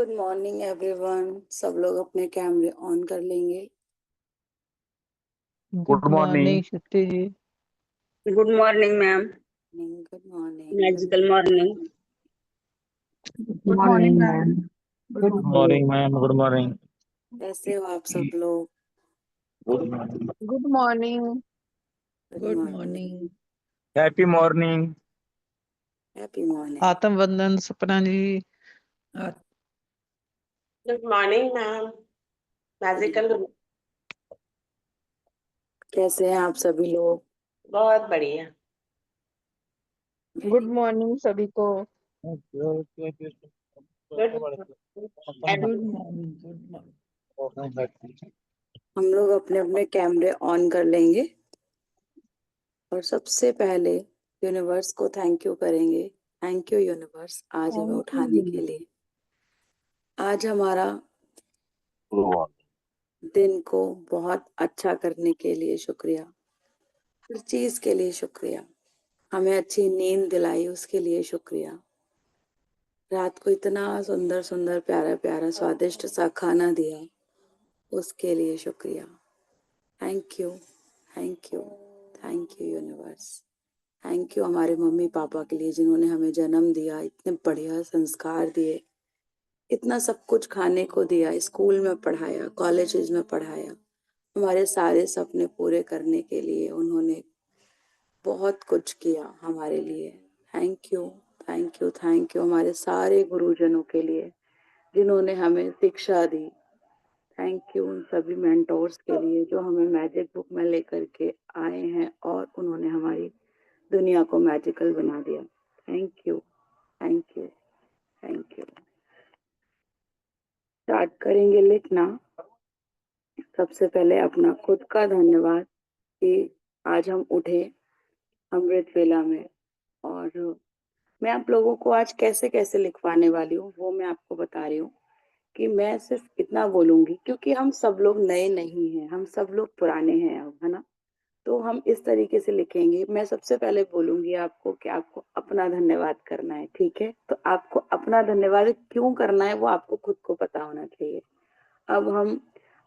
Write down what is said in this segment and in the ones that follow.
Good morning everyone. सब लोग अपने कैमरे ऑन कर लेंगे। Good good morning morning Shruti ji. Good morning ma'am. Good morning. Magical morning. Good morning ma'am. Good good morning ma'am, good morning. कैसे हो आप सब लोग? Good morning. Good morning. Good good morning. Morning. Happy morning. Happy morning. आत्म वंदन Sapna ji. Good morning ma'am. Magical. कैसे हैं आप सभी लोग? बहुत बढ़िया। गुड मॉर्निंग सभी को। Good good morning. Good morning. हम लोग अपने अपने कैमरे ऑन कर लेंगे और सबसे पहले यूनिवर्स को थैंक यू करेंगे। थैंक यू यूनिवर्स, आज हमें उठाने के लिए, आज हमारा दिन को बहुत अच्छा करने के लिए शुक्रिया। हर चीज के लिए शुक्रिया। हमें अच्छी नींद दिलाई उसके लिए शुक्रिया। रात को इतना सुंदर सुंदर प्यारा प्यारा स्वादिष्ट सा खाना दिया, उसके लिए शुक्रिया। Thank you, thank you, thank you universe. Thank you हमारे मम्मी पापा के लिए जिन्होंने हमें जन्म दिया, इतने बढ़िया संस्कार दिए, इतना सब कुछ खाने को दिया, स्कूल में पढ़ाया, कॉलेजेस में पढ़ाया, हमारे सारे सपने पूरे करने के लिए उन्होंने बहुत कुछ किया हमारे लिए। Thank you, thank you, thank you हमारे सारे गुरुजनों के लिए जिन्होंने हमें शिक्षा दी। थैंक यू उन सभी मेंटोर्स के लिए जो हमें मैजिक बुक में लेकर के आए हैं और उन्होंने हमारी दुनिया को मैजिकल बना दिया। Thank you, thank you, thank you. Start करेंगे लिखना। सबसे पहले अपना खुद का धन्यवाद कि आज हम उठे अमृत वेला में, और मैं आप लोगों को आज कैसे कैसे लिखवाने वाली हूँ वो मैं आपको बता रही हूँ कि मैं सिर्फ इतना बोलूंगी क्योंकि हम सब लोग नए नहीं हैं, हम सब लोग पुराने हैं अब, है ना। तो हम इस तरीके से लिखेंगे। मैं सबसे पहले बोलूंगी आपको कि आपको अपना धन्यवाद करना है, ठीक है। तो आपको अपना धन्यवाद क्यों करना है वो आपको खुद को पता होना चाहिए। अब हम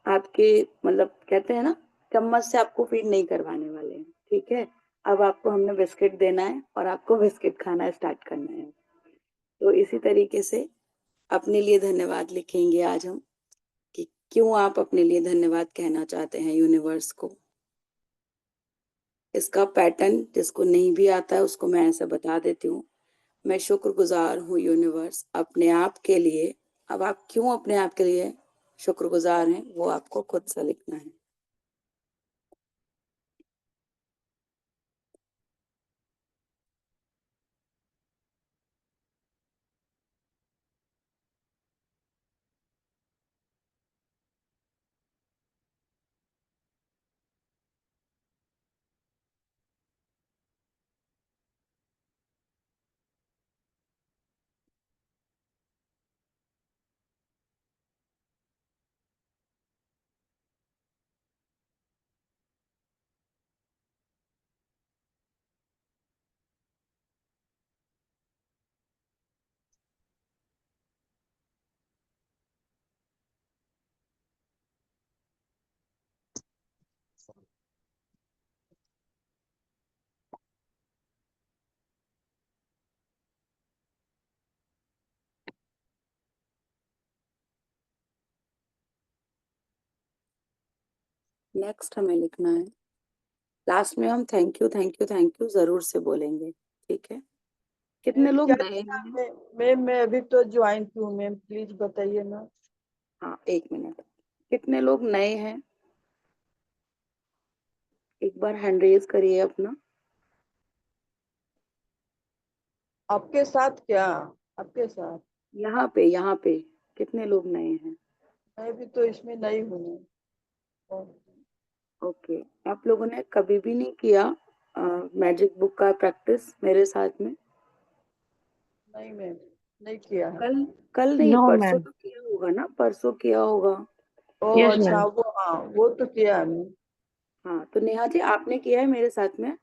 आपके मतलब कहते हैं ना, चम्मच से आपको फीड नहीं करवाने वाले हैं, ठीक है। अब आपको हमने बिस्किट देना है और आपको बिस्किट खाना स्टार्ट करना है। तो इसी तरीके से अपने लिए धन्यवाद लिखेंगे आज हम कि क्यों आप अपने लिए धन्यवाद कहना चाहते हैं यूनिवर्स को। इसका पैटर्न जिसको नहीं भी आता है उसको मैं ऐसे बता देती हूँ। मैं शुक्रगुजार हूँ यूनिवर्स अपने आप के लिए। अब आप क्यों अपने आप के लिए शुक्रगुजार हैं वो आपको खुद से लिखना है। नेक्स्ट हमें लिखना है, लास्ट में हम thank you thank you thank you जरूर से बोलेंगे, ठीक है। कितने मैम लोग क्या नए लिखा हैं? है? मैम मैं अभी तो ज्वाइन की हूँ मैम, प्लीज बताइए ना। हाँ, एक मिनट। कितने लोग नए हैं? एक बार हैंड रेज करिए अपना। आपके साथ क्या? आपके साथ? यहाँ पे कितने लोग नए हैं? मैं भी तो इसमें नई हूँ। ओके। आप लोगों ने कभी भी नहीं किया मैजिक बुक का प्रैक्टिस मेरे साथ में? नहीं मैम, नहीं किया है। कल कल नहीं, नो परसों मैम। तो किया होगा ना, परसों किया होगा। ओ यस अच्छा, मैम। वो हाँ वो तो किया है मैम। हाँ, तो नेहा जी आपने किया है मेरे साथ में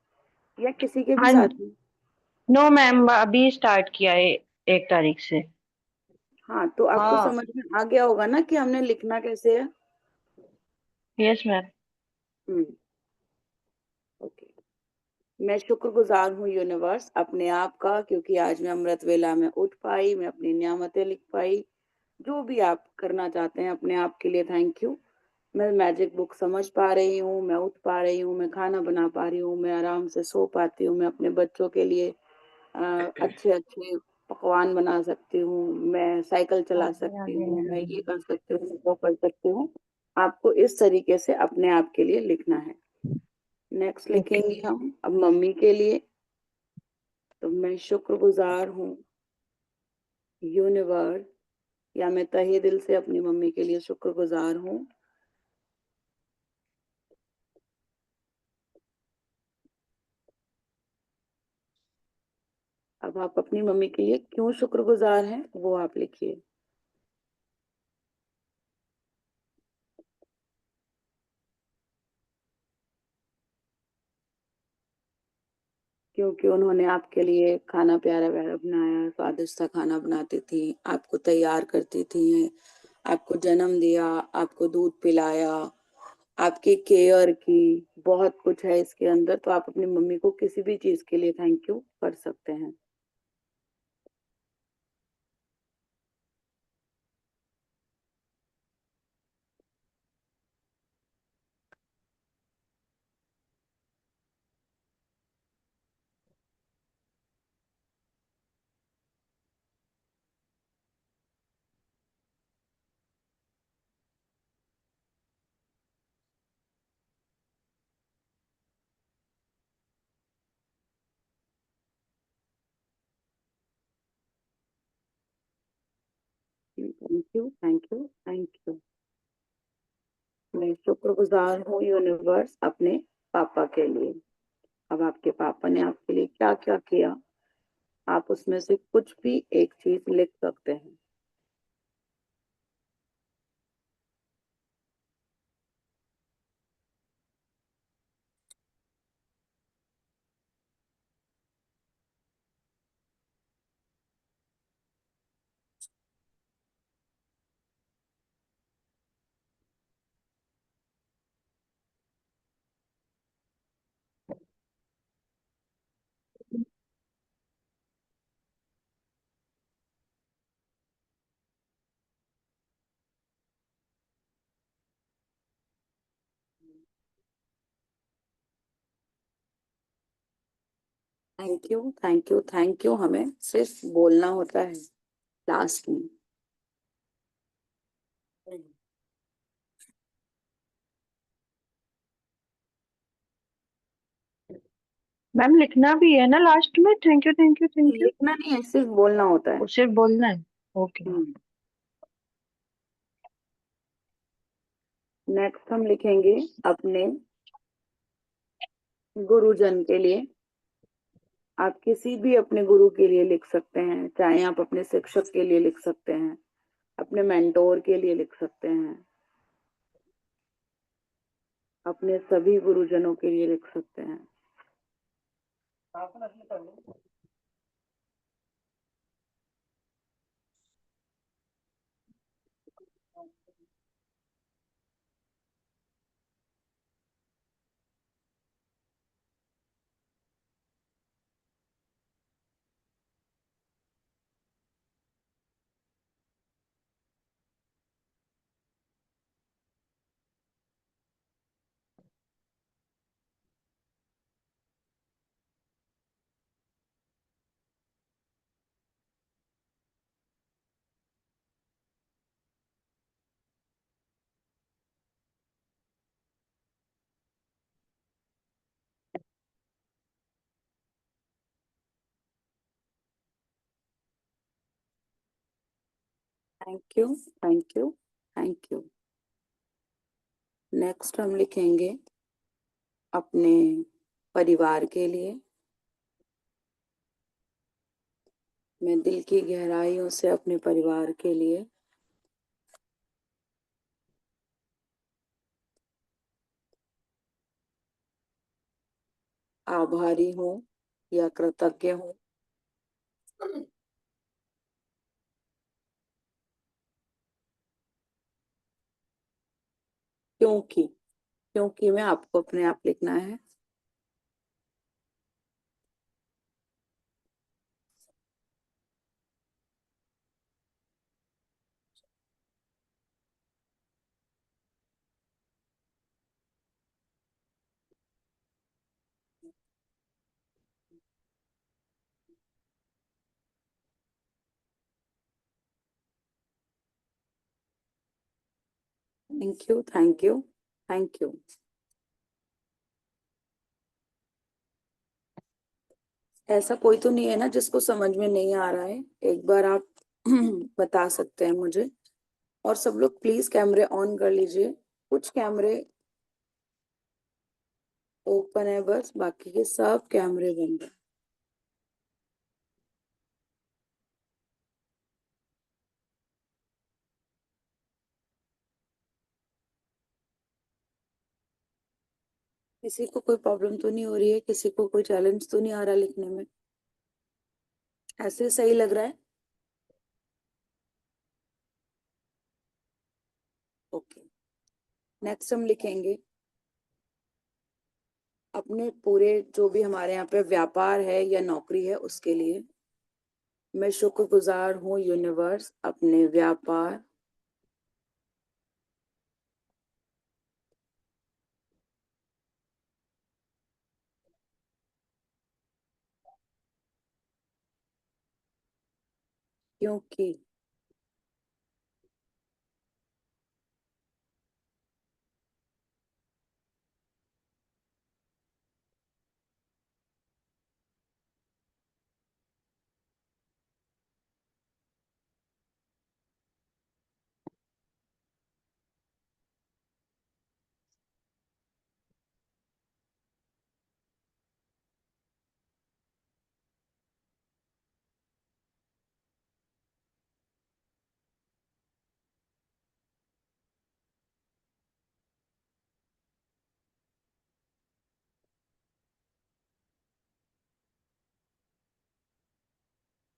या किसी के भी हाँ, साथ में? नो मैम, अभी स्टार्ट किया है 1 तारीख से। हाँ, तो आपको हाँ। समझ में आ गया होगा ना कि हमने लिखना कैसे है। Yes ma'am. हम्म। ओके। मैं शुक्रगुजार हूँ यूनिवर्स अपने आप का, क्योंकि आज मैं अमृत वेला में उठ पाई, मैं अपनी नियामतें लिख पाई। जो भी आप करना चाहते हैं अपने आप के लिए थैंक यू। मैं मैजिक बुक समझ पा रही हूँ, मैं उठ पा रही हूँ, मैं खाना बना पा रही हूँ, मैं आराम से सो पाती हूँ, मैं अपने बच्चों के लिए अच्छे अच्छे पकवान बना सकती हूँ, मैं साइकिल चला सकती हूँ, मैं ये कर सकती हूँ, वो कर सकती हूँ। आपको इस तरीके से अपने आप के लिए लिखना है। नेक्स्ट लिखेंगे हम अब मम्मी के लिए। तो मैं शुक्रगुजार हूँ यूनिवर्स, या मैं तहे दिल से अपनी मम्मी के लिए शुक्रगुजार हूँ। अब आप अपनी मम्मी के लिए क्यों शुक्रगुजार हैं वो आप लिखिए। क्योंकि उन्होंने आपके लिए खाना प्यारा प्यारा बनाया, स्वादिष्ट सा खाना बनाती थी, आपको तैयार करती थी, आपको जन्म दिया, आपको दूध पिलाया, आपकी केयर की, बहुत कुछ है इसके अंदर। तो आप अपनी मम्मी को किसी भी चीज के लिए थैंक यू कर सकते हैं। Thank you, thank you, thank you. मैं शुक्रगुजार हूँ यूनिवर्स अपने पापा के लिए। अब आपके पापा ने आपके लिए क्या क्या किया, आप उसमें से कुछ भी एक चीज लिख सकते हैं। Thank you, thank you, thank you हमें सिर्फ बोलना होता है लास्ट में। मैम लिखना भी है ना लास्ट में, thank you thank you thank you. लिखना नहीं है, सिर्फ बोलना होता है। सिर्फ बोलना है। ओके। नेक्स्ट हम लिखेंगे अपने गुरुजन के लिए। आप किसी भी अपने गुरु के लिए लिख सकते हैं, चाहे आप अपने शिक्षक के लिए लिख सकते हैं, अपने मेंटोर के लिए लिख सकते हैं, अपने सभी गुरुजनों के लिए लिख सकते हैं। Thank you, thank you, thank you. Next हम लिखेंगे अपने परिवार के लिए। मैं दिल की गहराइयों से अपने परिवार के लिए आभारी हूँ या कृतज्ञ हूँ। क्योंकि में आपको अपने आप लिखना है। Thank you, thank you, thank you. ऐसा कोई तो नहीं है ना जिसको समझ में नहीं आ रहा है? एक बार आप बता सकते हैं मुझे। और सब लोग प्लीज कैमरे ऑन कर लीजिए। कुछ कैमरे ओपन है बस, बाकी के सब कैमरे बंद है। किसी को कोई प्रॉब्लम तो नहीं हो रही है? किसी को कोई चैलेंज तो नहीं आ रहा लिखने में? ऐसे सही लग रहा है? ओके, नेक्स्ट हम लिखेंगे अपने पूरे जो भी हमारे यहाँ पे व्यापार है या नौकरी है उसके लिए। मैं शुक्रगुजार हूँ यूनिवर्स अपने व्यापार क्योंकि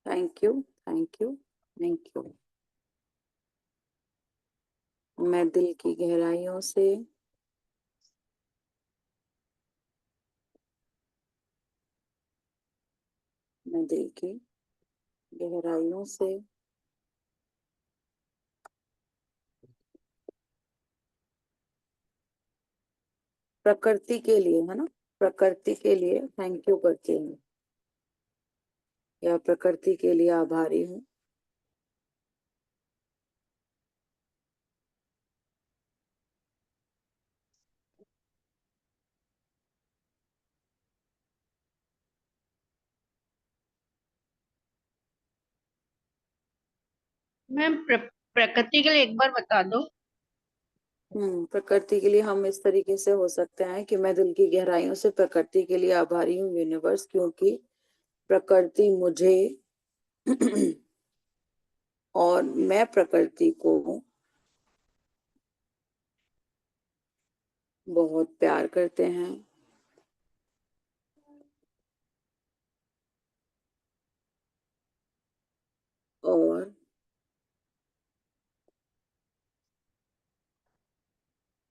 thank you, thank you, thank you. मैं दिल की गहराइयों से मैं दिल की गहराइयों से प्रकृति के लिए, है ना, प्रकृति के लिए थैंक यू करती हूँ या प्रकृति के लिए आभारी हूँ। मैम प्रकृति के लिए एक बार बता दो। प्रकृति के लिए हम इस तरीके से हो सकते हैं कि मैं दिल की गहराइयों से प्रकृति के लिए आभारी हूँ यूनिवर्स, क्योंकि प्रकृति मुझे और मैं प्रकृति को बहुत प्यार करते हैं। और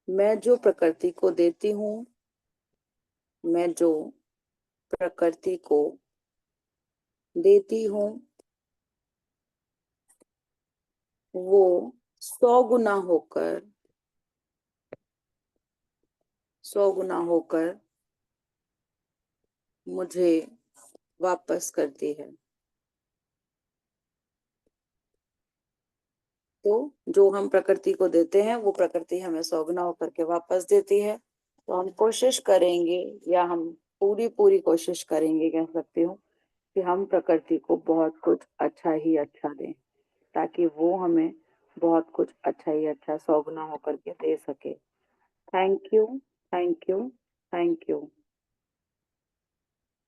मैं जो प्रकृति को देती हूँ, मैं जो प्रकृति को देती हूँ वो 100 गुना होकर 100 गुना होकर मुझे वापस करती है। तो जो हम प्रकृति को देते हैं वो प्रकृति हमें 100 गुना होकर के वापस देती है। तो हम कोशिश करेंगे, या हम पूरी पूरी कोशिश करेंगे कह सकती हूँ, कि हम प्रकृति को बहुत कुछ अच्छा ही अच्छा दें, ताकि वो हमें बहुत कुछ अच्छा ही अच्छा 100 गुना होकर के दे सके। Thank you, thank you, thank you.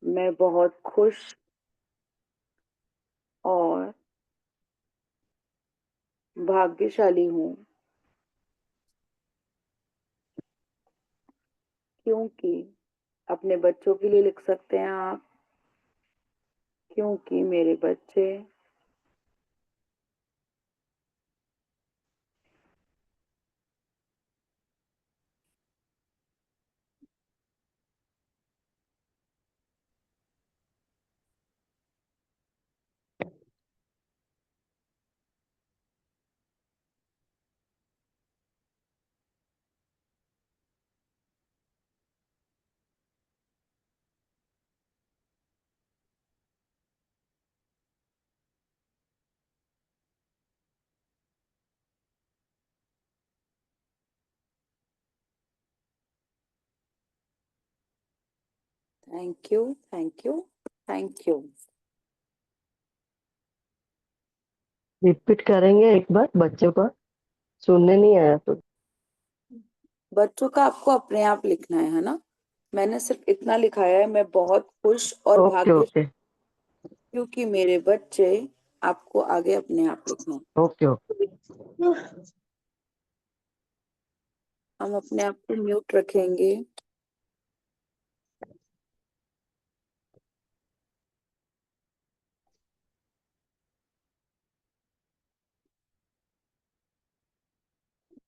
मैं बहुत खुश और भाग्यशाली हूँ, क्योंकि अपने बच्चों के लिए लिख सकते हैं आप, क्योंकि मेरे बच्चे thank you, thank you, thank you. Repeat करेंगे एक बार बच्चों का, सुनने नहीं आया तो। बच्चों का आपको अपने आप लिखना है ना? मैंने सिर्फ इतना लिखाया है, मैं बहुत खुश और ओके भाग्यशाली ओके क्योंकि मेरे बच्चे। आपको आगे अपने आप लिखना है। Okay okay. हम अपने आप को म्यूट रखेंगे।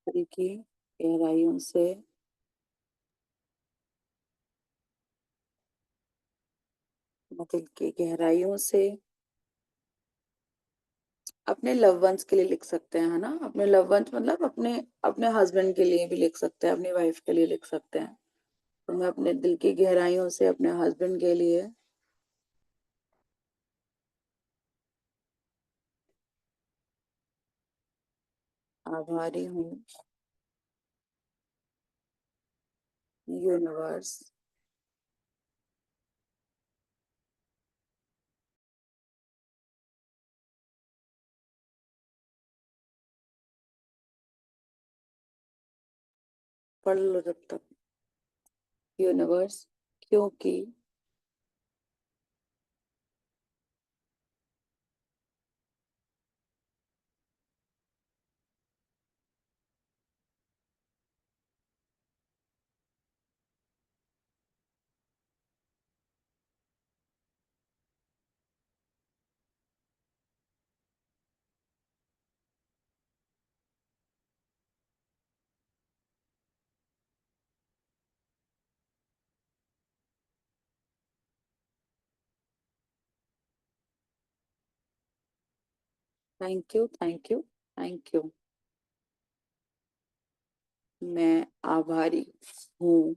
दिल की गहराइयों से दिल की गहराइयों से अपने लव वंस के लिए लिख सकते हैं, है ना? अपने लव वंस मतलब अपने अपने हस्बैंड के लिए भी लिख सकते हैं, अपनी वाइफ के लिए लिख सकते हैं। तो मैं अपने दिल की गहराइयों से अपने हस्बैंड के लिए आभारी हूँ, यूनिवर्स। पढ़ लो जब तक। यूनिवर्स, क्योंकि thank you, thank you, thank you. मैं आभारी हूँ,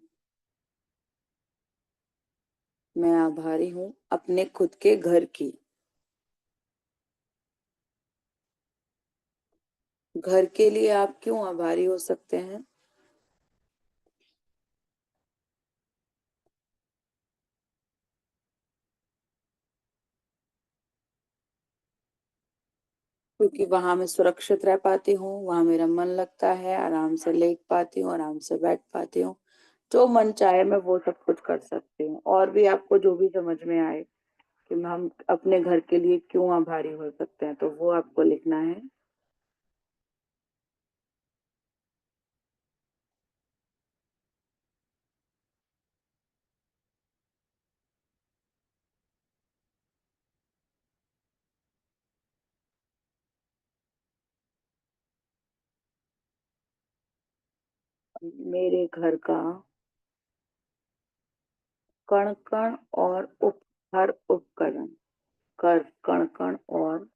मैं आभारी हूँ अपने खुद के घर की। घर के लिए आप क्यों आभारी हो सकते हैं? क्योंकि वहां मैं सुरक्षित रह पाती हूँ, वहां मेरा मन लगता है, आराम से लेट पाती हूँ, आराम से बैठ पाती हूँ। जो मन चाहे मैं वो सब कुछ कर सकती हूँ। और भी आपको जो भी समझ में आए कि हम अपने घर के लिए क्यों आभारी हो सकते हैं, तो वो आपको लिखना है। मेरे घर का कण कण और हर उपकरण कर कण कण और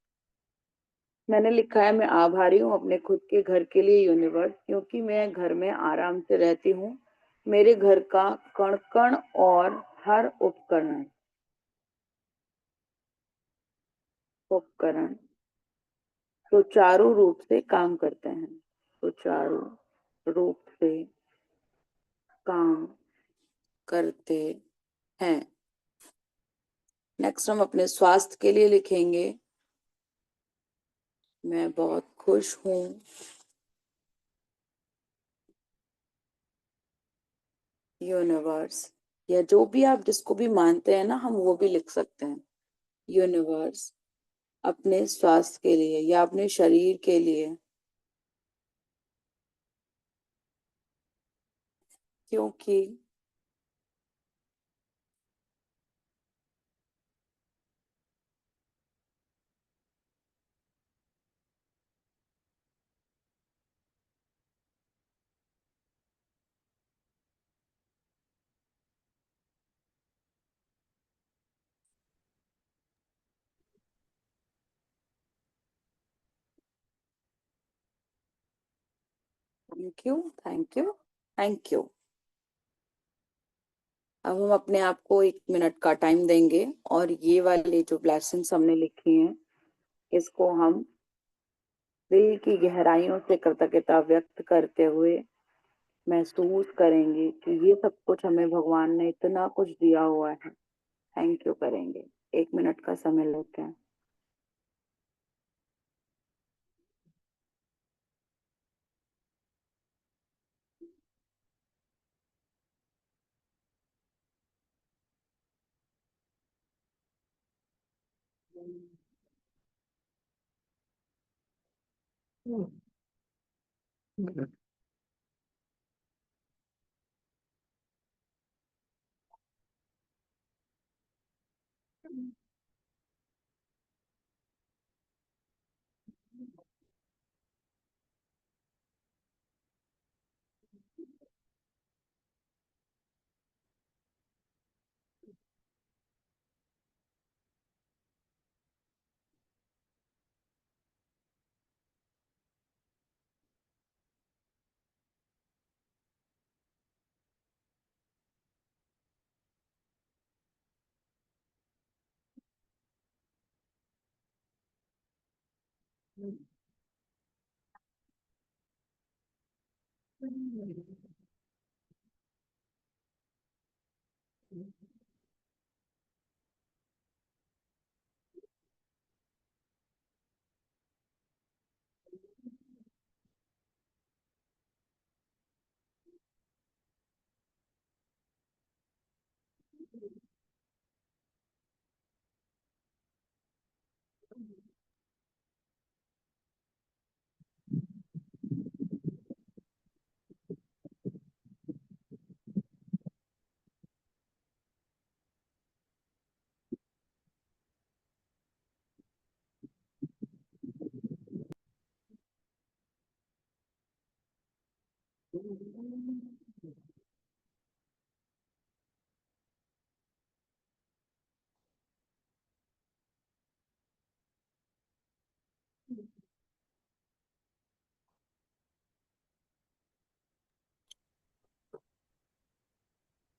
मैंने लिखा है, मैं आभारी हूँ अपने खुद के घर के लिए यूनिवर्स, क्योंकि मैं घर में आराम से रहती हूँ। मेरे घर का कण कण और हर उपकरण उपकरण सुचारू रूप से काम करते हैं, सुचारू रूप से काम करते हैं। नेक्स्ट हम अपने स्वास्थ्य के लिए लिखेंगे, मैं बहुत खुश हूँ, यूनिवर्स। या जो भी आप जिसको भी मानते हैं ना, हम वो भी लिख सकते हैं। यूनिवर्स अपने स्वास्थ्य के लिए या अपने शरीर के लिए, क्योंकि thank you, thank you, thank you. अब हम अपने आप को 1 मिनट का टाइम देंगे और ये वाली जो ब्लेसिंग्स हमने लिखी हैं, इसको हम दिल की गहराइयों से कृतज्ञता व्यक्त करते हुए महसूस करेंगे कि ये सब कुछ हमें भगवान ने इतना कुछ दिया हुआ है। थैंक यू करेंगे। 1 मिनट का समय लेते हैं।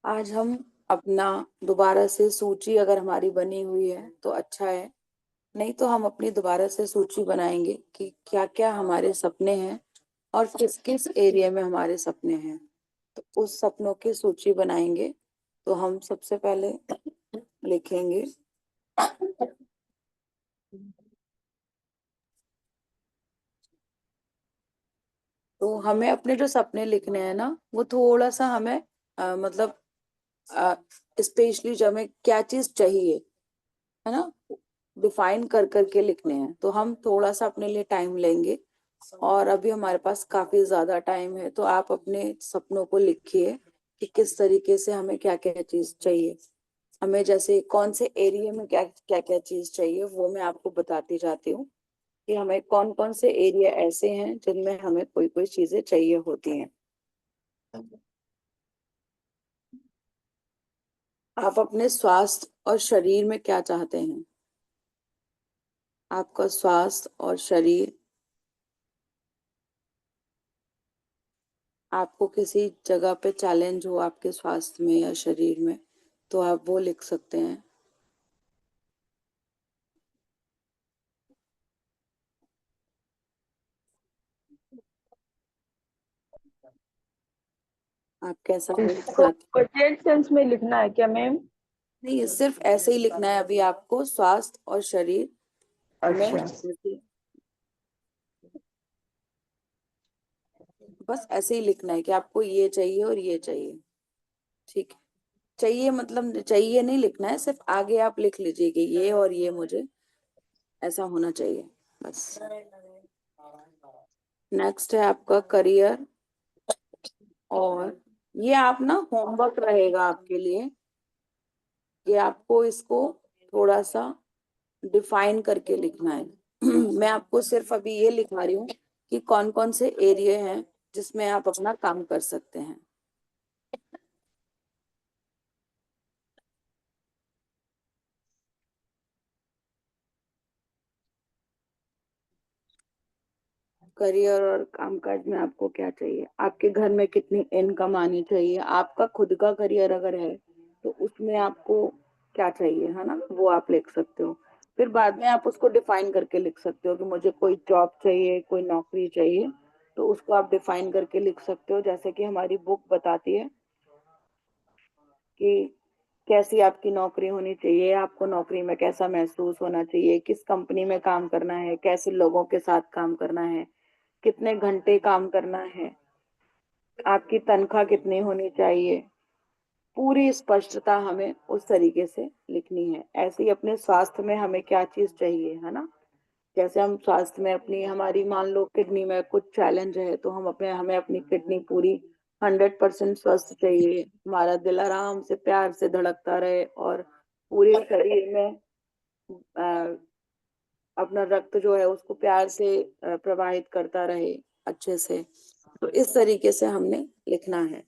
आज हम अपना दोबारा से सूची अगर हमारी बनी हुई है तो अच्छा है, नहीं तो हम अपनी दोबारा से सूची बनाएंगे कि क्या क्या हमारे सपने हैं और किस किस एरिया में हमारे सपने हैं। तो उस सपनों की सूची बनाएंगे। तो हम सबसे पहले लिखेंगे तो हमें अपने जो सपने लिखने हैं ना वो थोड़ा सा हमें मतलब स्पेशली जो हमें क्या चीज चाहिए है ना डिफाइन कर करके लिखने हैं। तो हम थोड़ा सा अपने लिए टाइम लेंगे और अभी हमारे पास काफी ज्यादा टाइम है। तो आप अपने सपनों को लिखिए कि किस तरीके से हमें क्या क्या चीज चाहिए। हमें जैसे कौन से एरिया में क्या क्या क्या चीज चाहिए वो मैं आपको बताती जाती हूँ कि हमें कौन कौन से एरिया ऐसे हैं जिनमें हमें कोई कोई चीजें चाहिए होती हैं। आप अपने स्वास्थ्य और शरीर में क्या चाहते हैं? आपका स्वास्थ्य और शरीर, आपको किसी जगह पे चैलेंज हो आपके स्वास्थ्य में या शरीर में तो आप वो लिख सकते हैं। आप कैसा हेल्थ इसको चाहते हैं? प्रेजेंट सेंस में लिखना है क्या मैम? नहीं, सिर्फ ऐसे ही लिखना है अभी आपको स्वास्थ्य और शरीर में अच्छा। बस ऐसे ही लिखना है कि आपको ये चाहिए और ये चाहिए। ठीक है, चाहिए मतलब चाहिए नहीं लिखना है, सिर्फ आगे आप लिख लीजिए कि ये और ये मुझे ऐसा होना चाहिए बस। नेक्स्ट है आपका करियर। और ये आप ना होमवर्क रहेगा आपके लिए कि आपको इसको थोड़ा सा डिफाइन करके लिखना है। मैं आपको सिर्फ अभी ये लिखा रही हूँ कि कौन कौन से एरिया हैं जिसमें आप अपना काम कर सकते हैं। करियर और कामकाज में आपको क्या चाहिए, आपके घर में कितनी इनकम आनी चाहिए, आपका खुद का करियर अगर है तो उसमें आपको क्या चाहिए है ना, वो आप लिख सकते हो। फिर बाद में आप उसको डिफाइन करके लिख सकते हो कि मुझे कोई जॉब चाहिए, कोई नौकरी चाहिए तो उसको आप डिफाइन करके लिख सकते हो, जैसे कि हमारी बुक बताती है कि कैसी आपकी नौकरी होनी चाहिए, आपको नौकरी में कैसा महसूस होना चाहिए, किस कंपनी में काम करना है, कैसे लोगों के साथ काम करना है, कितने घंटे काम करना है, आपकी तनख्वाह कितनी होनी चाहिए। पूरी स्पष्टता हमें उस तरीके से लिखनी है। ऐसे ही अपने स्वास्थ्य में हमें क्या चीज चाहिए, है ना। जैसे हम स्वास्थ्य में अपनी, हमारी मान लो किडनी में कुछ चैलेंज है, तो हमें अपनी किडनी पूरी 100% स्वस्थ चाहिए, हमारा दिल आराम से प्यार से धड़कता रहे और पूरे शरीर में अ, अपना रक्त जो है उसको प्यार से प्रवाहित करता रहे अच्छे से। तो इस तरीके से हमने लिखना है।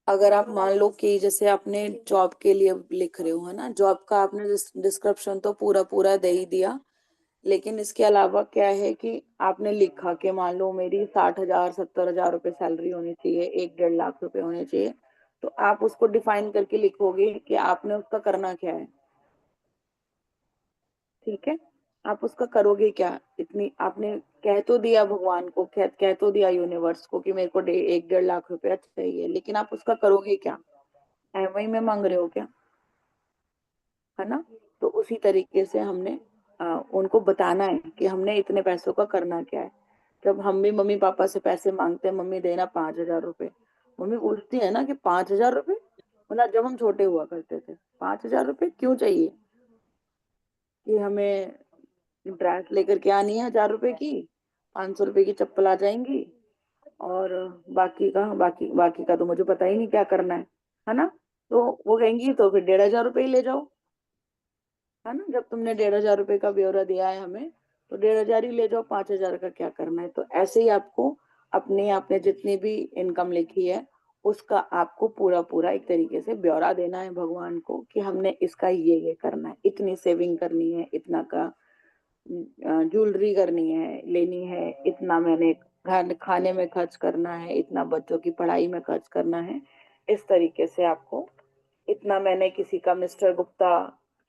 अगर आप मान लो कि जैसे आपने जॉब के लिए लिख रहे हो, है ना, जॉब का आपने डिस्क्रिप्शन तो पूरा पूरा दे ही दिया, लेकिन इसके अलावा क्या है कि आपने लिखा कि मान लो मेरी 60,000 70,000 रुपए सैलरी होनी चाहिए, 1-1.5 लाख रुपए होने चाहिए। तो आप उसको डिफाइन करके लिखोगे कि आपने उसका करना क्या है। ठीक है, आप उसका करोगे क्या। इतनी आपने कह तो दिया भगवान को, कह तो दिया यूनिवर्स को कि मेरे को 1-1.5 लाख रुपया चाहिए, लेकिन आप उसका करोगे क्या। एवं में मांग रहे हो क्या, है ना। तो उसी तरीके से हमने उनको बताना है कि हमने इतने पैसों का करना क्या है। जब हम भी मम्मी पापा से पैसे मांगते हैं, मम्मी देना 5,000 रुपए, मम्मी पूछती है ना कि 5,000 रुपए, मतलब जब हम छोटे हुआ करते थे 5,000 रुपए क्यों चाहिए, कि हमें ड्रेस लेकर के आनी है 1,000 रुपए की, 500 रुपए की चप्पल आ जाएंगी, और बाकी का तो मुझे पता ही नहीं क्या करना है ना। तो वो कहेंगी तो फिर 1,500 रुपये ही ले जाओ, है ना। जब तुमने 1,500 रुपये का ब्यौरा दिया है हमें, तो 1,500 ही ले जाओ, 5,000 का क्या करना है। तो ऐसे ही आपको अपने आपने जितनी भी इनकम लिखी है उसका आपको पूरा पूरा एक तरीके से ब्यौरा देना है भगवान को कि हमने इसका ये करना है, इतनी सेविंग करनी है, इतना का ज्वेलरी करनी है, लेनी है, इतना मैंने घर खाने में खर्च करना है, इतना बच्चों की पढ़ाई में खर्च करना है। इस तरीके से आपको इतना मैंने किसी का मिस्टर गुप्ता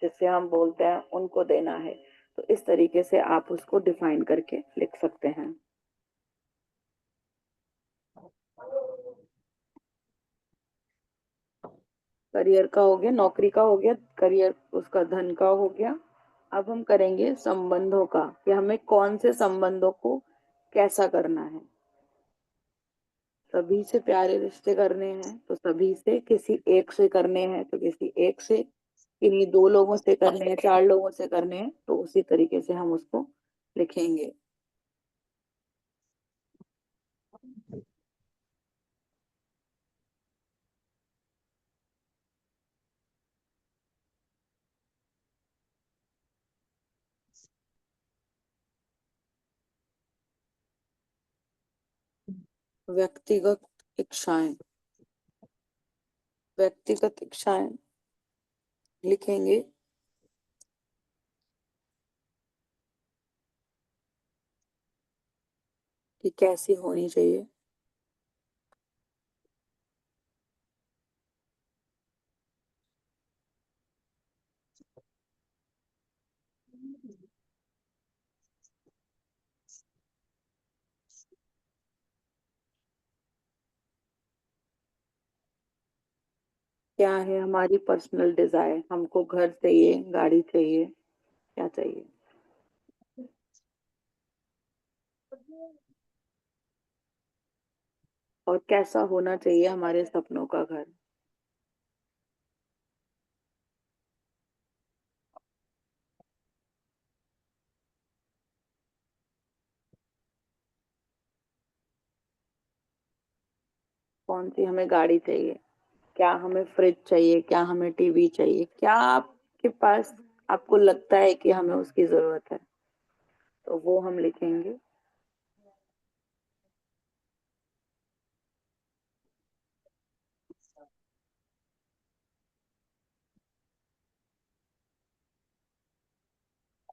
जिससे हम बोलते हैं उनको देना है। तो इस तरीके से आप उसको डिफाइन करके लिख सकते हैं। करियर का हो गया, नौकरी का हो गया, करियर उसका धन का हो गया। अब हम करेंगे संबंधों का, कि हमें कौन से संबंधों को कैसा करना है। सभी से प्यारे रिश्ते करने हैं तो सभी से, किसी एक से करने हैं तो किसी एक से, किन्हीं 2 लोगों से करने हैं, 4 लोगों से करने हैं, तो उसी तरीके से हम उसको लिखेंगे। व्यक्तिगत इच्छाएं, व्यक्तिगत इच्छाएं लिखेंगे कि कैसी होनी चाहिए। क्या है हमारी पर्सनल डिजायर, हमको घर चाहिए, गाड़ी चाहिए, क्या चाहिए। और कैसा होना चाहिए हमारे सपनों का घर। कौन सी हमें गाड़ी चाहिए, क्या हमें फ्रिज चाहिए, क्या हमें टीवी चाहिए, क्या आपके पास आपको लगता है कि हमें उसकी जरूरत है, तो वो हम लिखेंगे।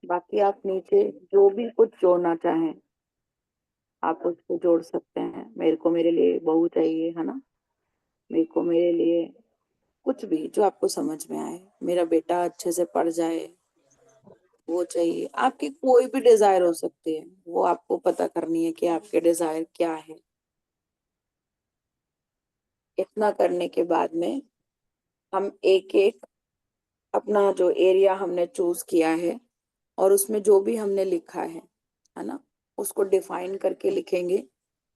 बाकी आप नीचे जो भी कुछ जोड़ना चाहें, आप उसको जोड़ सकते हैं। मेरे को मेरे लिए बहू चाहिए, है ना, मेरे को मेरे लिए कुछ भी जो आपको समझ में आए, मेरा बेटा अच्छे से पढ़ जाए, वो चाहिए। आपकी कोई भी डिजायर हो सकती है, वो आपको पता करनी है कि आपके डिजायर क्या है। इतना करने के बाद में हम एक एक अपना जो एरिया हमने चूज किया है और उसमें जो भी हमने लिखा है ना, उसको डिफाइन करके लिखेंगे।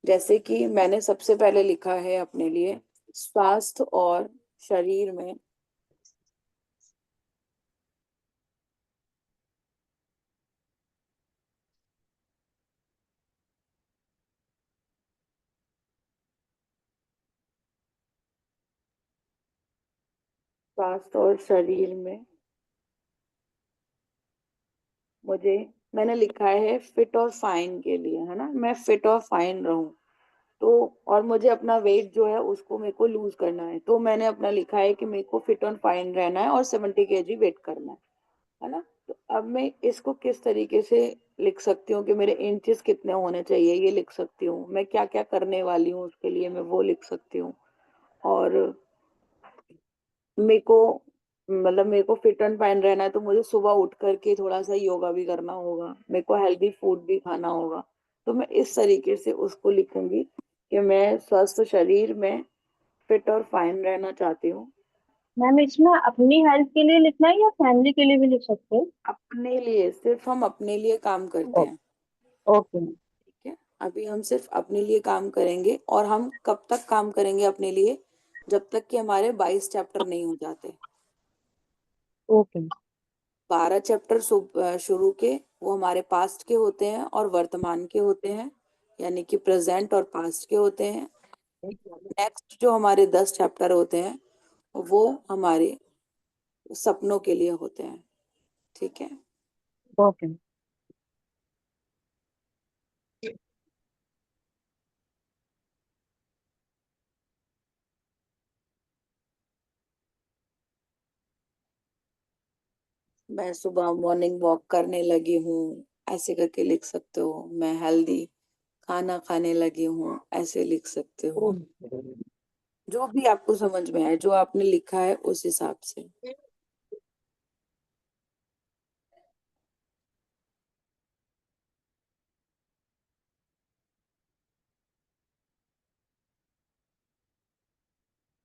जैसे कि मैंने सबसे पहले लिखा है अपने लिए स्वास्थ्य और शरीर में स्वास्थ्य और शरीर में मुझे, मैंने लिखा है फिट और फाइन के लिए, है ना, मैं फिट और फाइन रहूं। तो और मुझे अपना वेट जो है उसको मेरे को लूज करना है, तो मैंने अपना लिखा है कि मेरे को फिट और फाइन रहना है और 70 kg वेट करना है ना। तो अब मैं इसको किस तरीके से लिख सकती हूँ कि मेरे इंचेस कितने होने चाहिए, ये लिख सकती हूँ। मैं क्या क्या करने वाली हूँ उसके लिए, मैं वो लिख सकती हूँ। और मेरे को मतलब मेरे को फिट एंड फाइन रहना है, तो मुझे सुबह उठ करके थोड़ा सा योगा भी करना होगा, मेरे को हेल्दी फूड भी खाना होगा। तो मैं इस तरीके से उसको लिखूंगी कि मैं स्वस्थ शरीर में फिट और फाइन रहना चाहती हूँ। मैम इसमें अपनी हेल्थ के लिए लिखना है या फैमिली के लिए भी लिख सकते हैं? अपने लिए, सिर्फ हम अपने लिए काम करते हैं। ओके। ठीक है, अभी हम सिर्फ अपने लिए काम करेंगे। और हम कब तक काम करेंगे अपने लिए? जब तक कि हमारे 22 चैप्टर नहीं हो जाते। ओके। 12 चैप्टर शुरू के वो हमारे पास्ट के होते हैं और वर्तमान के होते हैं, यानी कि प्रेजेंट और पास्ट के होते हैं। नेक्स्ट जो हमारे 10 चैप्टर होते हैं वो हमारे सपनों के लिए होते हैं। ठीक है, ओके। मैं सुबह मॉर्निंग वॉक करने लगी हूँ, ऐसे करके लिख सकते हो। मैं हेल्दी खाना खाने लगी हूँ, ऐसे लिख सकते हो। जो भी आपको समझ में आए, जो आपने लिखा है उस हिसाब से।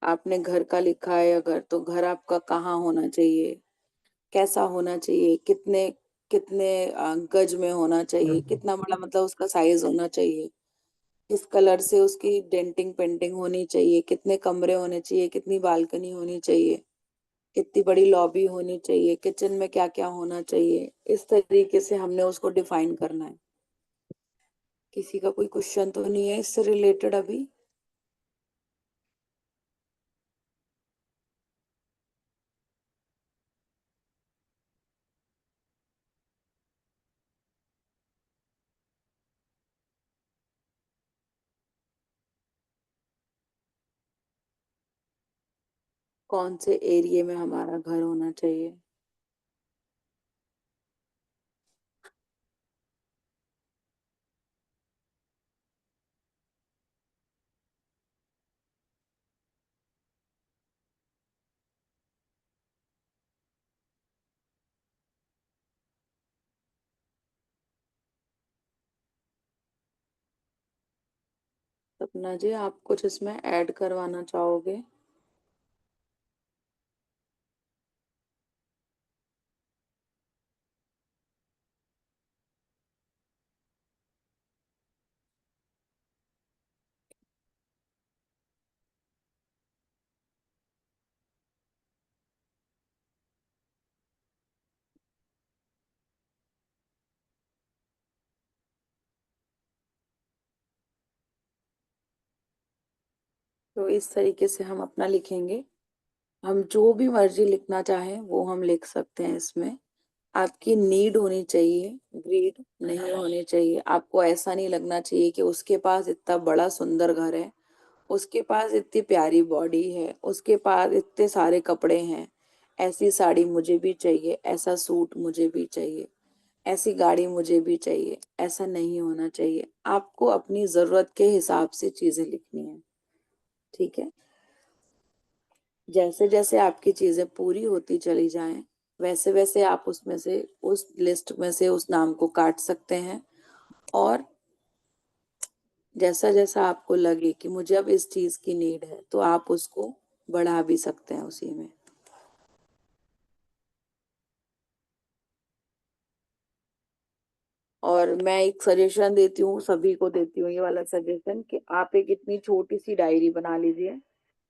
आपने घर का लिखा है अगर, तो घर आपका कहाँ होना चाहिए, कैसा होना चाहिए, कितने कितने गज में होना चाहिए, कितना बड़ा मतलब उसका साइज होना चाहिए, किस कलर से उसकी डेंटिंग पेंटिंग होनी चाहिए, कितने कमरे होने चाहिए, कितनी बालकनी होनी चाहिए, कितनी बड़ी लॉबी होनी चाहिए, किचन में क्या क्या होना चाहिए। इस तरीके से हमने उसको डिफाइन करना है। किसी का कोई क्वेश्चन तो नहीं है इससे रिलेटेड अभी? कौन से एरिया में हमारा घर होना चाहिए? सपना जी, आप कुछ इसमें ऐड करवाना चाहोगे? तो इस तरीके से हम अपना लिखेंगे। हम जो भी मर्जी लिखना चाहें वो हम लिख सकते हैं इसमें। आपकी नीड होनी चाहिए, ग्रीड नहीं होनी चाहिए। आपको ऐसा नहीं लगना चाहिए कि उसके पास इतना बड़ा सुंदर घर है, उसके पास इतनी प्यारी बॉडी है, उसके पास इतने सारे कपड़े हैं, ऐसी साड़ी मुझे भी चाहिए, ऐसा सूट मुझे भी चाहिए। ऐसी गाड़ी मुझे भी चाहिए, ऐसा नहीं होना चाहिए। आपको अपनी ज़रूरत के हिसाब से चीज़ें लिखनी है, ठीक है? जैसे-जैसे आपकी चीज़ें पूरी होती चली जाएँ, वैसे-वैसे आप उसमें से उस लिस्ट में से उस नाम को काट सकते हैं और जैसा-जैसा आपको लगे कि मुझे अब इस चीज़ की नीड है, तो आप उसको बढ़ा भी सकते हैं उसी में। और मैं एक सजेशन देती हूँ, सभी को देती हूँ ये वाला सजेशन कि आप एक इतनी छोटी-सी डायरी बना लीजिए,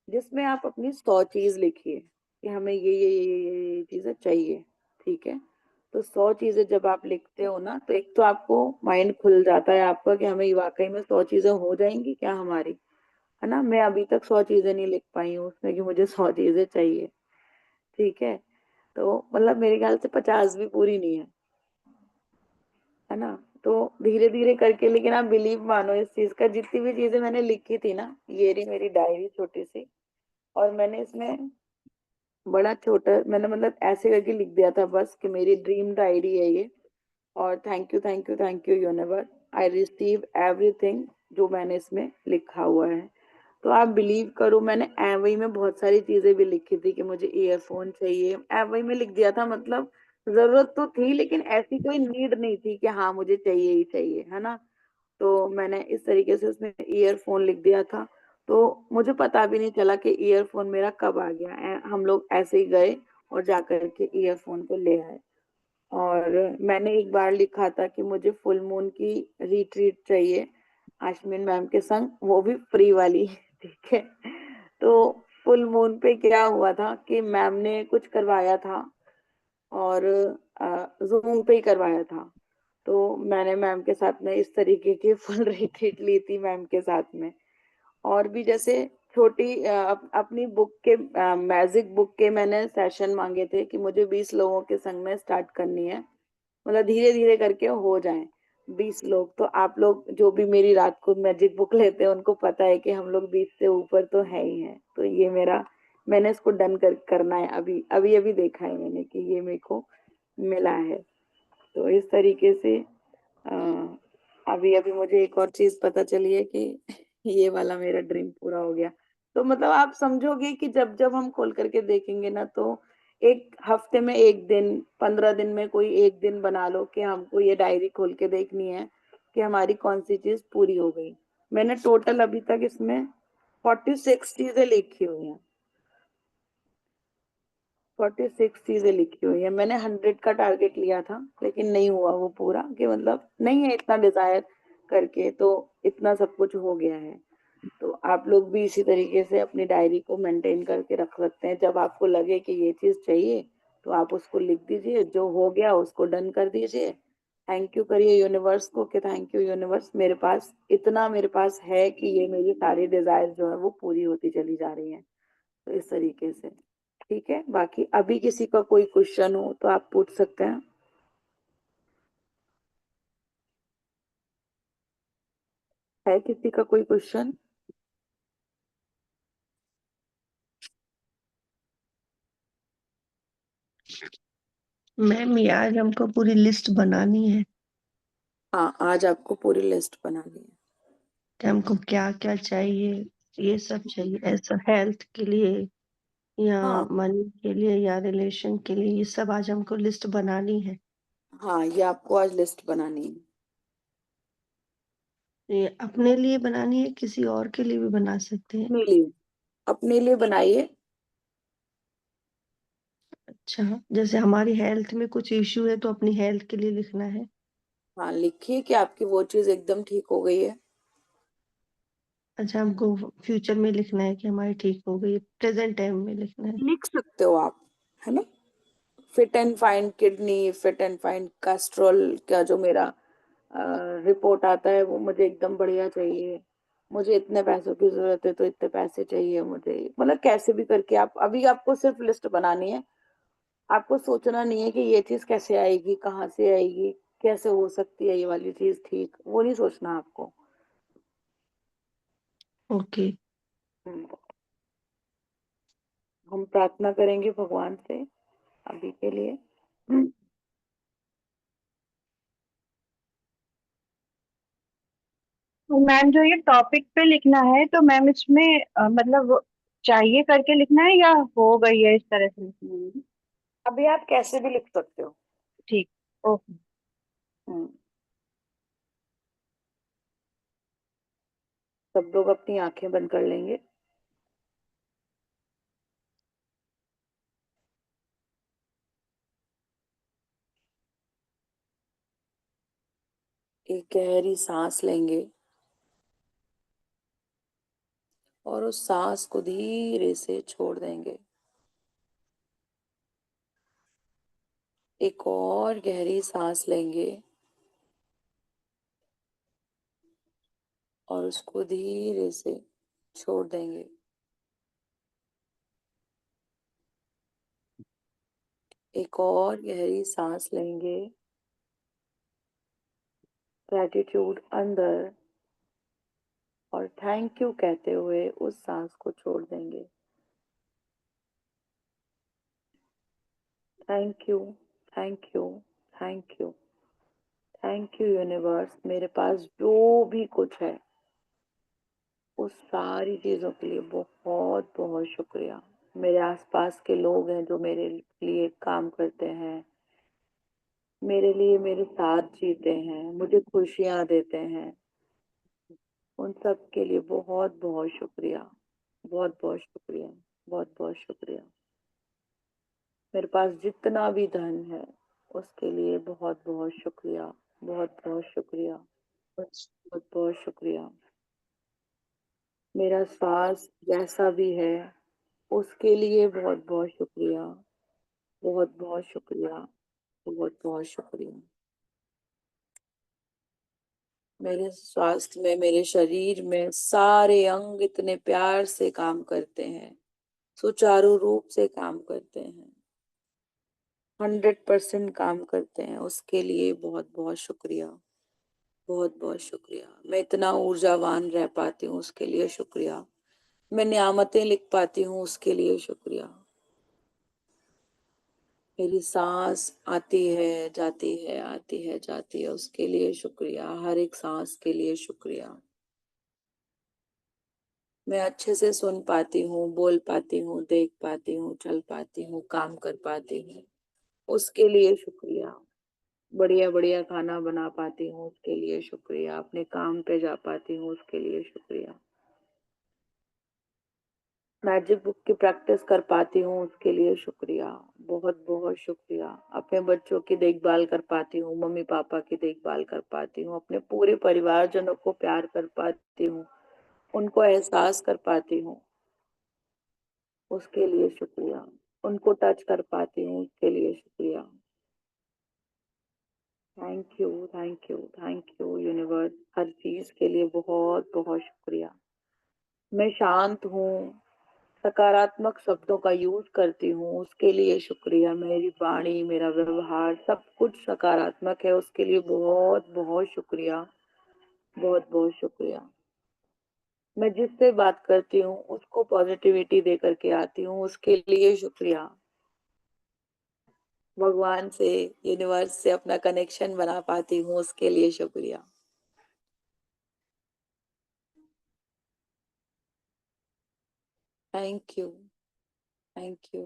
जिसमें आप अपनी 100 चीज़ लिखिए कि हमें ये चीज़ें चाहिए, ठीक है? तो 100 चीज़ें जब आप लिखते हो ना, तो एक तो आपको माइंड खुल जाता है आपका कि हमें वाक़ई में 100 चीज़ें हो जाएँगी क्या हमारी? है ना? मैं अभी तक 100 चीज़ें नहीं लिख पाई हूँ उसमें कि मुझे 100 चीज़ें चाहिए, ठीक है? तो मतलब मेरे ख़्याल से 50 भी पूरी नहीं है ना? तो धीरे-धीरे करके लेकिन आप बिलीव मानो इस चीज़ का जितनी भी चीज़ें मैंने लिखी थी ना, ये रही मेरी डायरी छोटी-सी और मैंने इसमें बड़ा छोटा मैंने मतलब ऐसे करके लिख दिया था बस कि मेरी ड्रीम डायरी है ये और thank you universe I receive everything जो मैंने इसमें लिखा हुआ है। तो आप बिलीव करो मैंने एवई में बहुत सारी चीज़ें भी लिखी थी कि मुझे ईयरफ़ोन चाहिए, एवई में लिख दिया था मतलब ज़रूरत तो थी लेकिन ऐसी कोई नीड नहीं थी कि हाँ, मुझे चाहिए ही चाहिए, है ना? तो मैंने इस तरीके से उसमें ईयरफ़ोन लिख दिया था, तो मुझे पता भी नहीं चला कि ईयरफ़ोन मेरा कब आ गया। हम लोग ऐसे ही गए और जाकर के ईयरफ़ोन को ले आए। और मैंने एक बार लिखा था कि मुझे फुल मून की रिट्रीट चाहिए आश्विन मैम के संग, वो भी फ्री वाली, ठीक है? तो फुल मून पे क्या हुआ था कि मैम ने कुछ करवाया था और ज़ूम पे ही करवाया था। तो मैंने मैम के साथ में इस तरीके की फुल रिट्रीट ली थी मैम के साथ में। और भी जैसे छोटी अपनी बुक के मैजिक बुक के मैंने सेशन माँगे थे कि मुझे 20 लोगों के संग में स्टार्ट करनी है। मतलब धीरे-धीरे करके हो जाएँ 20 लोग। तो आप लोग जो भी मेरी रात को मैजिक बुक लेते हैं उनको पता है कि हम लोग 20 से ऊपर तो है ही हैं। तो ये मेरा मैंने इसको डन करना है अभी देखा है मैंने कि ये मेरे को मिला है। तो इस तरीके से अ, अभी-अभी मुझे एक और चीज़ पता चली है कि ये वाला मेरा ड्रीम पूरा हो गया। तो मतलब आप समझोगे कि जब-जब हम खोल करके देखेंगे ना तो 1 हफ्ते में 1 दिन, 15 दिन में कोई 1 दिन बना लो कि हमको ये डायरी खोल के देखनी है कि हमारी कौन-सी चीज़ पूरी हो गई। मैंने टोटल अभी तक इसमें 46 चीज़ें लिखी हुई हैं। 46 चीज़ें लिखी हुई हैं। मैंने 100 का टारगेट लिया था, लेकिन नहीं हुआ वो पूरा कि मतलब नहीं है इतना डिज़ायर करके तो इतना सब कुछ हो गया है। तो आप लोग भी इसी तरीके से अपनी डायरी को मेंटेन करके रख सकते हैं। जब आपको लगे कि ये चीज़ चाहिए, तो आप उसको लिख दीजिए, जो हो गया उसको डन कर दीजिए। थैंक यू करिए यूनिवर्स को कि थैंक यू यूनिवर्स मेरे पास है कि ये मेरी सारी डिज़ायर जो है वो पूरी होती चली जा रही हैं। तो इस तरीके से, ठीक है? बाकी अभी किसी का कोई क्वेश्चन हो तो आप पूछ सकते हैं। है किसी का कोई क्वेश्चन? मैम ये आज हमको पूरी लिस्ट बनानी है हाँ, आज आपको पूरी लिस्ट बनानी है। कि हमको क्या क्या चाहिए, ये सब चाहिए ऐसा हेल्थ के लिए या हाँ, मनी के लिए या रिलेशन के लिए, ये सब आज हमको लिस्ट बनानी है। हाँ, ये आपको आज लिस्ट बनानी है। ये अपने लिए बनानी है, किसी और के लिए भी बना सकते हैं। अपने लिए बनाइए। अच्छा, जैसे हमारी हेल्थ में कुछ इश्यू है तो अपनी हेल्थ के लिए लिखना है। हाँ, लिखिए कि आपकी वो चीज़ एकदम ठीक हो गई है। अच्छा, हमको फ्यूचर में लिखना है कि हमारी ठीक हो गई, प्रेजेंट टाइम में लिखना है। लिख सकते हो आप, है ना? Fit and fine kidney, fit and fine Castrol का जो मेरा रिपोर्ट आता है वो मुझे एकदम बढ़िया चाहिए। मुझे इतने पैसों की ज़रूरत है तो इतने पैसे चाहिए मुझे। मतलब कैसे भी करके आप अभी आपको सिर्फ लिस्ट बनानी है। आपको सोचना नहीं है कि ये चीज़ कैसे आएगी, कहाँ से आएगी, कैसे हो सकती है ये वाली चीज़ ठीक, वो नहीं सोचना आपको। ओके। हुँ। हम प्रार्थना करेंगे भगवान से अभी के लिए। मैम जो ये टॉपिक पे लिखना है तो मैम इसमें मतलब चाहिए करके लिखना है या हो गई है इस तरह से लिखना है? अभी आप कैसे भी लिख सकते हो। ठीक। ओके। हम्म। सब लोग अपनी आंखें बंद कर लेंगे। एक गहरी सांस लेंगे और उस सांस को धीरे से छोड़ देंगे। एक और गहरी सांस लेंगे और उसको धीरे से छोड़ देंगे। एक और गहरी सांस लेंगे, ग्रैटिट्यूड अंदर और थैंक यू कहते हुए उस सांस को छोड़ देंगे। Thank you, thank you, thank you, thank you universe, मेरे पास जो भी कुछ है उस सारी चीज़ों के लिए बहुत बहुत शुक्रिया। मेरे आसपास के लोग हैं जो मेरे लिए काम करते हैं, मेरे लिए मेरे साथ जीते हैं, मुझे खुशियाँ देते हैं, उन सब के लिए बहुत बहुत शुक्रिया, बहुत बहुत शुक्रिया, बहुत बहुत शुक्रिया। मेरे पास जितना भी धन है उसके लिए बहुत बहुत शुक्रिया, बहुत बहुत शुक्रिया, बहुत बहुत शुक्रिया। मेरा स्वास्थ्य जैसा भी है उसके लिए बहुत बहुत शुक्रिया, बहुत बहुत शुक्रिया, बहुत बहुत शुक्रिया। मेरे स्वास्थ्य में, मेरे शरीर में सारे अंग इतने प्यार से काम करते हैं, सुचारू रूप से काम करते हैं, 100% काम करते हैं, उसके लिए बहुत बहुत शुक्रिया, बहुत बहुत शुक्रिया। मैं इतना ऊर्जावान रह पाती हूँ उसके लिए शुक्रिया। मैं नियामतें लिख पाती हूँ उसके लिए शुक्रिया। मेरी सांस आती है जाती है, आती है जाती है, उसके लिए शुक्रिया, हर एक सांस के लिए शुक्रिया। मैं अच्छे से सुन पाती हूँ, बोल पाती हूँ, देख पाती हूँ, चल पाती हूँ, काम कर पाती हूँ, उसके लिए शुक्रिया। बढ़िया बढ़िया खाना बना पाती हूँ उसके लिए शुक्रिया। अपने काम पे जा पाती हूँ उसके लिए शुक्रिया। मैजिक बुक की प्रैक्टिस कर पाती हूँ उसके लिए शुक्रिया, बहुत बहुत शुक्रिया। अपने बच्चों की देखभाल कर पाती हूँ, मम्मी पापा की देखभाल कर पाती हूँ, अपने पूरे परिवारजनों को प्यार कर पाती हूँ, उनको एहसास कर पाती हूँ, उसके लिए शुक्रिया। उनको टच कर पाती हूँ उसके लिए शुक्रिया। Thank you, thank you, thank you universe, हर चीज के लिए बहुत बहुत शुक्रिया। मैं शांत हूँ, सकारात्मक शब्दों का यूज करती हूँ उसके लिए शुक्रिया। मेरी वाणी, मेरा व्यवहार सब कुछ सकारात्मक है उसके लिए बहुत बहुत शुक्रिया, बहुत बहुत शुक्रिया। मैं जिससे बात करती हूँ उसको पॉजिटिविटी दे करके आती हूँ उसके लिए शुक्रिया। भगवान से, यूनिवर्स से अपना कनेक्शन बना पाती हूँ उसके लिए शुक्रिया। Thank you, thank you,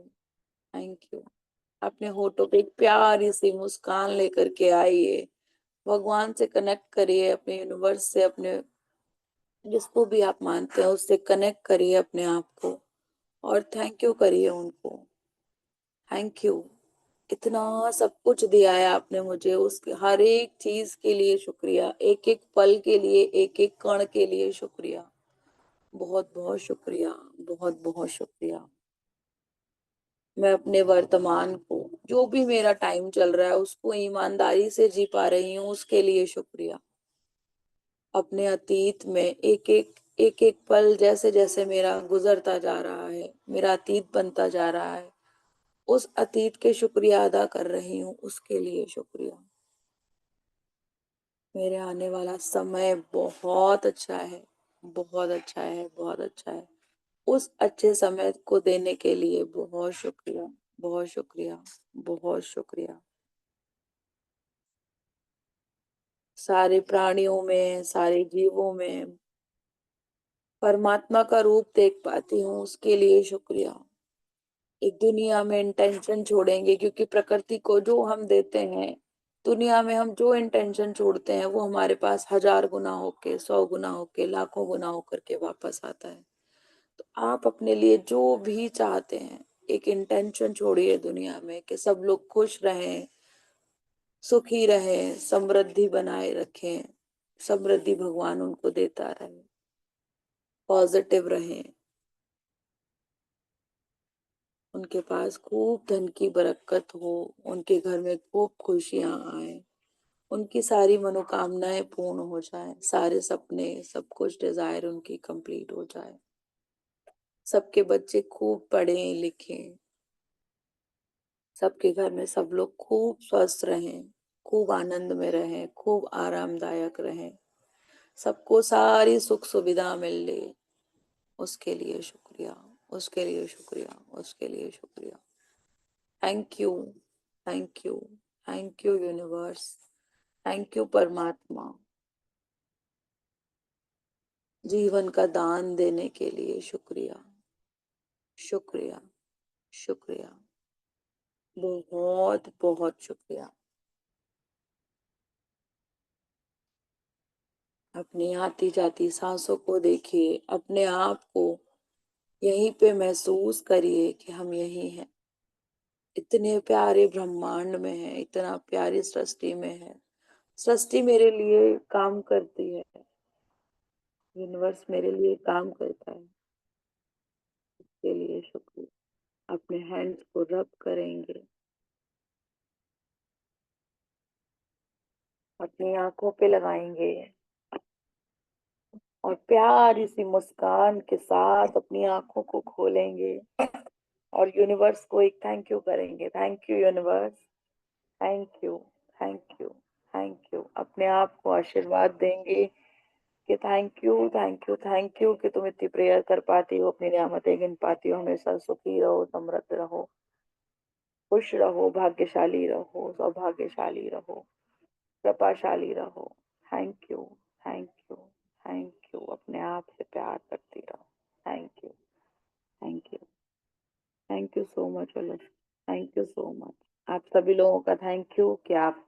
thank you. अपने होठों पे एक प्यारी सी मुस्कान लेकर के आइए, भगवान से कनेक्ट करिए, अपने यूनिवर्स से, अपने जिसको भी आप मानते हैं उससे कनेक्ट करिए अपने आप को और थैंक यू करिए उनको। थैंक यू, इतना सब कुछ दिया है आपने मुझे, उसके हर एक चीज के लिए शुक्रिया, एक एक पल के लिए, एक एक कण के लिए शुक्रिया, बहुत बहुत शुक्रिया, बहुत बहुत शुक्रिया। मैं अपने वर्तमान को, जो भी मेरा टाइम चल रहा है उसको ईमानदारी से जी पा रही हूँ उसके लिए शुक्रिया। अपने अतीत में एक एक पल जैसे जैसे मेरा गुजरता जा रहा है, मेरा अतीत बनता जा रहा है, उस अतीत के शुक्रिया अदा कर रही हूँ उसके लिए शुक्रिया। मेरे आने वाला समय बहुत अच्छा है, बहुत अच्छा है, बहुत अच्छा है। उस अच्छे समय को देने के लिए बहुत शुक्रिया, बहुत शुक्रिया, बहुत शुक्रिया। सारे प्राणियों में, सारे जीवों में परमात्मा का रूप देख पाती हूँ, उसके लिए शुक्रिया। एक दुनिया में इंटेंशन छोड़ेंगे, क्योंकि प्रकृति को जो हम देते हैं, दुनिया में हम जो इंटेंशन छोड़ते हैं, वो हमारे पास 1000 गुना होके, 100 गुना होके, लाखों गुना होकर के वापस आता है। तो आप अपने लिए जो भी चाहते हैं, एक इंटेंशन छोड़िए दुनिया में कि सब लोग खुश रहें, सुखी रहें, समृद्धि बनाए रखें, समृद्धि भगवान उनको देता रहे, पॉजिटिव रहें, उनके पास खूब धन की बरकत हो, उनके घर में खूब खुशियां आए, उनकी सारी मनोकामनाएं पूर्ण हो जाए, सारे सपने, सब कुछ डिजायर उनकी कंप्लीट हो जाए, सबके बच्चे खूब पढ़ें लिखें, सबके घर में सब लोग खूब स्वस्थ रहें, खूब आनंद में रहें, खूब आरामदायक रहें, सबको सारी सुख सुविधा मिल ले, उसके लिए शुक्रिया, उसके लिए शुक्रिया, उसके लिए शुक्रिया। Thank you, thank you, thank you universe, thank you परमात्मा, जीवन का दान देने के लिए शुक्रिया, शुक्रिया, शुक्रिया, बहुत बहुत शुक्रिया। अपनी आती जाती सांसों को देखिए, अपने आप को यहीं पे महसूस करिए कि हम यही हैं, इतने प्यारे ब्रह्मांड में है, इतना प्यारी सृष्टि में है, सृष्टि मेरे लिए काम करती है, यूनिवर्स मेरे लिए काम करता है, इसके लिए शुक्रिया। अपने हैंड्स को रब करेंगे, अपनी आंखों पे लगाएंगे और प्यारी सी मुस्कान के साथ अपनी आंखों को खोलेंगे और यूनिवर्स को एक थैंक यू करेंगे। Thank you universe, thank you, thank you, thank you. अपने आप को आशीर्वाद देंगे कि thank you, thank you, thank you कि तुम इतनी प्रेयर कर पाती हो, अपनी नियामतें गिन पाती हो, हमेशा सुखी रहो, समृद्ध रहो, खुश रहो, भाग्यशाली रहो, सौभाग्यशाली रहो, कृपाशाली रहो। Thank you, thank you, thank you. अपने आप से प्यार करती रहो। Thank you, thank you, thank you so much Ullas, thank you so much. आप सभी लोगों का थैंक यू कि आप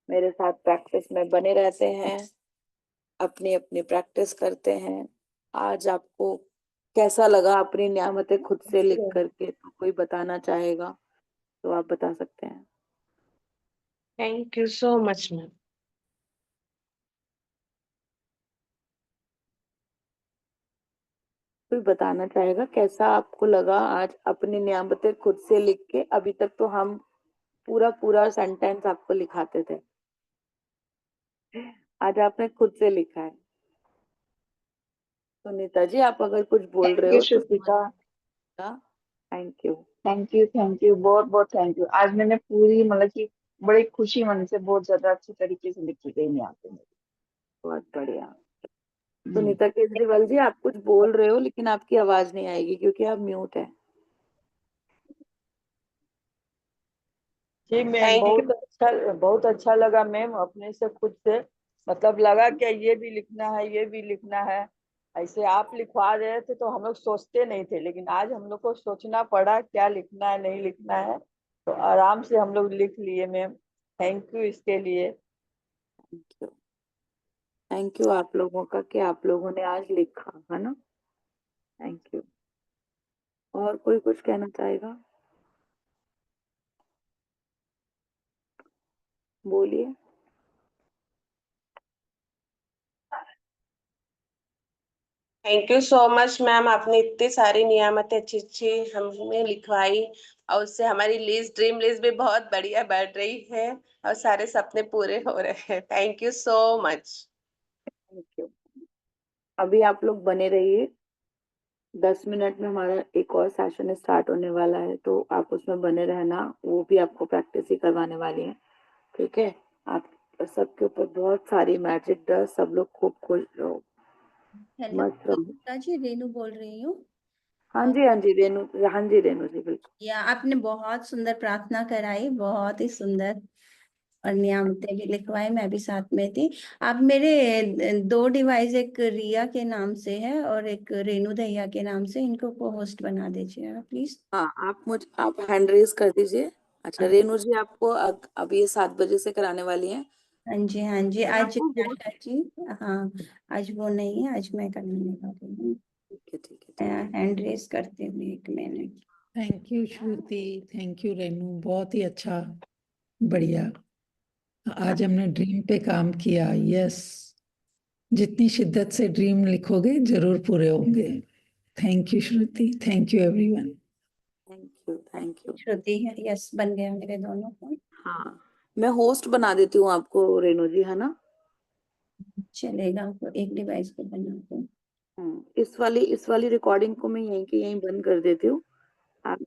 मेरे साथ प्रैक्टिस में बने रहते हैं, अपनी अपनी प्रैक्टिस करते हैं। आज आपको कैसा लगा अपनी नियामतें खुद से लिख करके? तो कोई बताना चाहेगा तो आप बता सकते हैं। Thank you so much, ma'am. कोई बताना चाहेगा कैसा आपको लगा आज अपनी नियामतें खुद से लिख के? अभी तक तो हम पूरा पूरा सेंटेंस आपको लिखाते थे, आज आपने खुद से लिखा है। सुनीता जी, आप अगर कुछ बोल रहे हो तो Shrutika, thank you. Thank you, बहुत बहुत थैंक यू। आज मैंने पूरी मतलब कि बड़ी खुशी मन से बहुत ज्यादा अच्छी तरीके से लिखी गई यहाँ पे। बहुत बढ़िया। सुनीता केजरीवाल जी, आप कुछ बोल रहे हो लेकिन आपकी आवाज नहीं आएगी क्योंकि आप म्यूट है। जी मैम, Thank you. बहुत अच्छा लगा मैम, अपने से खुद से मतलब लगा कि ये भी लिखना है, ये भी लिखना है। ऐसे आप लिखवा रहे थे तो हम लोग सोचते नहीं थे, लेकिन आज हम लोग को सोचना पड़ा क्या लिखना है, नहीं लिखना है, तो आराम से हम लोग लिख लिए मैम। थैंक यू इसके लिए। थैंक यू, थैंक यू आप लोगों का कि आप लोगों ने आज लिखा है ना। Thank you. और कोई कुछ कहना चाहेगा? बोलिए। Thank you so much ma'am, आपने इतनी सारी नियामतें अच्छी अच्छी हमें लिखवाई और उससे हमारी लिस्ट, ड्रीम लिस्ट भी बहुत बढ़िया बढ़ रही है और सारे सपने पूरे हो रहे हैं। Thank you so much. Thank you. अभी आप लोग बने रहिए, 10 मिनट में हमारा एक और सेशन स्टार्ट होने वाला है, तो आप उसमें बने रहना, वो भी आपको प्रैक्टिस ही करवाने वाली है। ठीक है? आप सबके ऊपर बहुत सारी मैजिक डस्ट, सब लोग खूब खुश रहो, हेलो मस्त रहो। जी, रेनू बोल रही हूँ। हाँ जी, हाँ जी रेनू, हाँ जी रेनू जी, बिल्कुल। या आपने बहुत सुंदर प्रार्थना कराई, बहुत ही सुंदर, और नियामतें भी लिखवाई, मैं भी साथ में थी। आप मेरे 2 डिवाइस, एक रिया के नाम से है और एक रेनू दहिया के नाम से, इनको को होस्ट बना दीजिए प्लीज। हाँ, आप हैंड रेज कर दीजिए। अच्छा हाँ। रेनू जी, आपको अब ये 7 बजे से कराने वाली हैं। हाँ जी, हाँ जी। मैं आज आपको होस्ट नाशा जी, हाँ, आज वो नहीं है, आज मैं करने वाली हूँ। ठीक है, ठीक है, ठीक है। हैंड रेस करते हुए 1 minute. Thank you Shruti, thank you Renu, बहुत ही अच्छा, बढ़िया। आज हमने ड्रीम पे काम किया। यस, जितनी शिद्दत से ड्रीम लिखोगे जरूर पूरे होंगे। Thank you Shruti, thank you everyone. Thank you, thank you. Shruti है, यस, बन गया मेरे दोनों फोन। हाँ, मैं होस्ट बना देती हूँ आपको रेनू जी, है ना? चलेगा, तो एक डिवाइस पे बना दो। इस वाली रिकॉर्डिंग को मैं यहीं के यहीं बंद कर देती हूँ। आप